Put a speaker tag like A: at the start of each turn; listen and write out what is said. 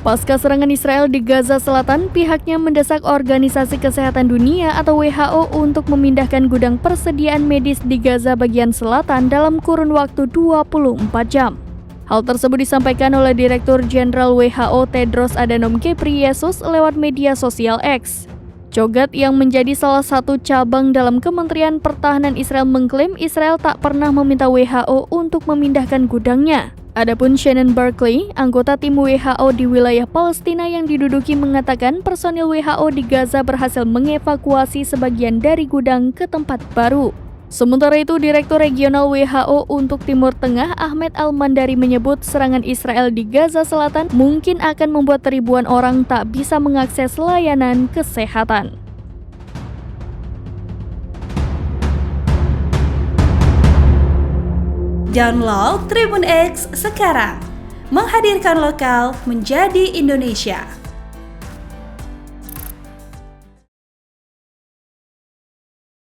A: Pasca serangan Israel di Gaza Selatan, pihaknya mendesak Organisasi Kesehatan Dunia atau WHO untuk memindahkan gudang persediaan medis di Gaza bagian selatan dalam kurun waktu 24 jam. Hal tersebut disampaikan oleh Direktur Jenderal WHO Tedros Adhanom Ghebreyesus lewat media sosial X. Chogat yang menjadi salah satu cabang dalam Kementerian Pertahanan Israel mengklaim Israel tak pernah meminta WHO untuk memindahkan gudangnya. Adapun Shannon Barkley, anggota tim WHO di wilayah Palestina yang diduduki, mengatakan personil WHO di Gaza berhasil mengevakuasi sebagian dari gudang ke tempat baru. Sementara itu, Direktur Regional WHO untuk Timur Tengah Ahmed Al-Mandari menyebut serangan Israel di Gaza Selatan mungkin akan membuat ribuan orang tak bisa mengakses layanan kesehatan.
B: Download Tribun X sekarang, menghadirkan lokal menjadi Indonesia.